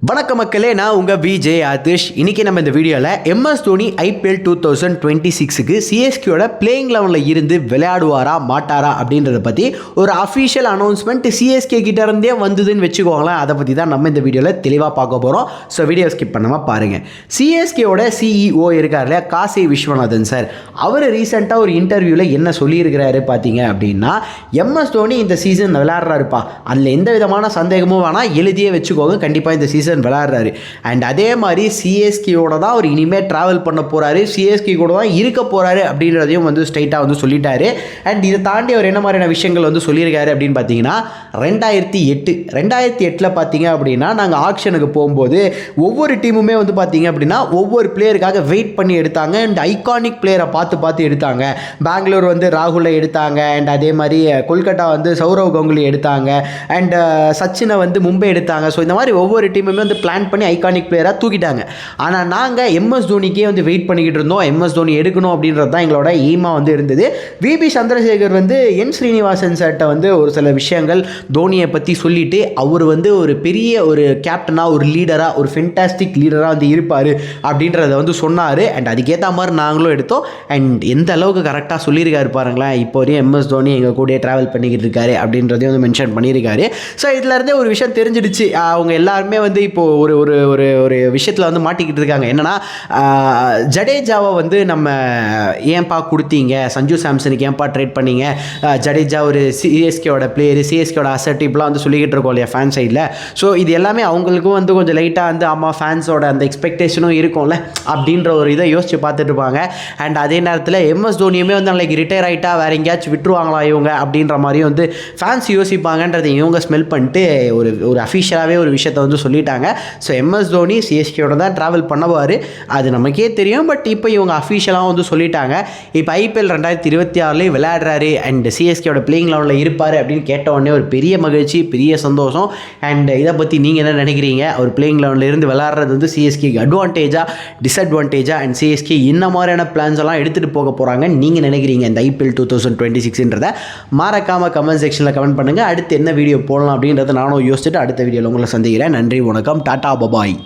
வணக்க மக்களே, நான் உங்கள் விஜய் ஆதிஷ். இன்றைக்கி நம்ம இந்த வீடியோவில் எம்எஸ் தோனி ஐபிஎல் 2026க்கு சிஎஸ்கேயோட பிளேயிங் லெவனில் இருந்து விளையாடுவாரா மாட்டாரா அப்படின்றத பற்றி ஒரு அஃபீஷியல் அனௌன்ஸ்மெண்ட் சிஎஸ்கே கிட்ட இருந்தே வந்ததுன்னு வச்சுக்கோங்களேன். அதை பற்றி தான் நம்ம இந்த வீடியோவில் தெளிவாக பார்க்க போகிறோம். ஸோ வீடியோ ஸ்கிப் பண்ணாமல் பாருங்கள். சிஎஸ்கேயோட சிஇஓ இருக்கார் இல்லையா, காசி விஸ்வநாதன் சார், அவர் ரீசெண்டாக ஒரு இன்டர்வியூவில் என்ன சொல்லியிருக்கிறாரு பார்த்தீங்க அப்படின்னா, எம்எஸ் தோனி இந்த சீசன் விளையாடுறாருப்பா, அதில் எந்த விதமான சந்தேகமும் வேணால் எழுதியே வச்சுக்கோங்க, கண்டிப்பாக இந்த சீசன் விளையாடுறாரு. அண்ட் அதே மாதிரி சிஎஸ்கேயோட தான் அவர் இனிமேல் ட்ராவல் பண்ண போகிறாரு, சிஎஸ்கே கூட தான் இருக்க போகிறாரு அப்படின்றதையும் வந்து ஸ்ட்ரைட்டாக வந்து சொல்லிட்டாரு. அண்ட் இதை தாண்டி அவர் என்ன மாதிரியான விஷயங்கள் வந்து சொல்லியிருக்காரு அப்படின்னு பார்த்தீங்கன்னா, 2008 பார்த்தீங்க அப்படின்னா நாங்கள் ஆக்ஷனுக்கு போகும்போது ஒவ்வொரு டீமுமே வந்து பார்த்தீங்க அப்படின்னா ஒவ்வொரு பிளேயருக்காக வெயிட் பண்ணி எடுத்தாங்க. அண்ட் ஐகானிக் பிளேயரை பார்த்து எடுத்தாங்க. பெங்களூர் வந்து ராகுலை எடுத்தாங்க. அண்ட் அதே மாதிரி கொல்கட்டா வந்து சௌரவ் கங்குலி எடுத்தாங்க. அண்ட் சச்சினை வந்து மும்பை எடுத்தாங்க. ஸோ இந்த மாதிரி ஒவ்வொரு டீமுமே வந்து பிளான் பண்ணி ஐகானிக் பிளேயராக தூக்கிட்டாங்க. ஆனால் நாங்கள் எம்எஸ் தோனிக்கே வந்து வெயிட் பண்ணிக்கிட்டு இருந்தோம். எம்எஸ் தோனி எடுக்கணும் அப்படின்றது தான் எங்களோட எய்மாக வந்து இருந்தது. விபி சந்திரசேகர் வந்து என் ஸ்ரீனிவாசன் சார்ட்ட வந்து ஒரு சில விஷயங்கள் தோனியை பற்றி சொல்லிவிட்டு, அவர் வந்து ஒரு பெரிய ஒரு கேப்டனாக, ஒரு லீடராக, ஒரு ஃபென்டாஸ்டிக் லீடராக வந்து இருப்பார் அப்படின்றத வந்து சொன்னார். அண்ட் அதுக்கேற்ற மாதிரி நாங்களும் எடுத்தோம். அண்ட் எந்த அளவுக்கு கரெக்டாக சொல்லியிருக்காரு பாருங்களேன். இப்போ வரையும் எம்எஸ் தோனி எங்கள் கூட ட்ராவல் பண்ணிக்கிட்டு இருக்காரு அப்படின்றதையும் வந்து மென்ஷன் பண்ணியிருக்காரு. ஸோ இதுலேருந்தே ஒரு விஷயம் தெரிஞ்சிடுச்சு. அவங்க எல்லாருமே வந்து இப்போது ஒரு ஒரு ஒரு ஒரு விஷயத்தில் வந்து மாட்டிக்கிட்டு இருக்காங்க. என்னென்னா, ஜடேஜாவை வந்து நம்ம ஏன்பா கொடுத்தீங்க, சஞ்சு சாம்சனுக்கு ஏன்பா ட்ரேட் பண்ணீங்க, ஜடேஜா ஒரு சிஎஸ்கேவோட பிளேயர், சிஎஸ்கேவோட அசட், இப்பெல்லாம் வந்து சொல்லிக்கிட்டு இருக்கோம் இல்லையா ஃபேன் சைடில். ஸோ இது எல்லாமே அவங்களுக்கும் வந்து கொஞ்சம் லைட்டாக வந்து ஆமாம் ஃபேன்ஸோட அந்த எக்ஸ்பெக்டேஷனும் இருக்கும்ல அப்படின்ற ஒரு இதை யோசிச்சு பார்த்துட்டு இருப்பாங்க. அண்ட் அதே நேரத்தில் எம்எஸ் தோனியுமே வந்து நாளைக்கு ரிட்டையர் ஆகிட்டா வேறு எங்கேயாச்சும் விட்டுருவாங்களா இவங்க அப்படின்ற மாதிரியும் வந்து ஃபேன்ஸ் யோசிப்பாங்கன்றதை இவங்க ஸ்மெல் பண்ணிட்டு ஒரு அஃபிஷியலாகவே ஒரு விஷயத்தை வந்து சொல்லிட்டாங்க. ஸோ எம்எஸ் தோனி சிஎஸ்கேயோட தான் ட்ராவல் பண்ணுவார், அது நமக்கே தெரியும். பட் இப்போ இவங்க அஃபிஷியலாக வந்து சொல்லிட்டாங்க. இப்போ ஐபிஎல் 2026 விளையாடுறாரு அண்ட் சிஎஸ்கேயோட பிளேயிங் லெவலில் இருப்பார் அப்படின்னு கேட்ட உடனே ஒரு பெரிய மகிழ்ச்சி, பெரிய சந்தோஷம். அண்ட் இதை பற்றி நீங்கள் என்ன நினைக்கிறீங்க? அவர் பிளேயிங் லெவலில் இருந்து விளையாடுறது வந்து சிஎஸ்கேக்கு அட்வான்டேஜா டிஸ்அட்வான்டேஜா, அண்ட் சிஎஸ்கே என்ன மாதிரியான பிளான்ஸ் எல்லாம் எடுத்துகிட்டு போக போகிறாங்க நீங்கள் நினைக்கிறீங்க இந்த ஐபிஎல் 2026ன்றதை மறக்காமல் கமெண்ட் செக்ஷனில் கமெண்ட் பண்ணுங்கள். அடுத்து என்ன வீடியோ போடலாம் அப்படின்றத நானும் யோசிச்சுட்டு அடுத்த வீடியோவில் உங்களை சந்திக்கிறேன். நன்றி, வணக்கம், டாடா, பபாய்.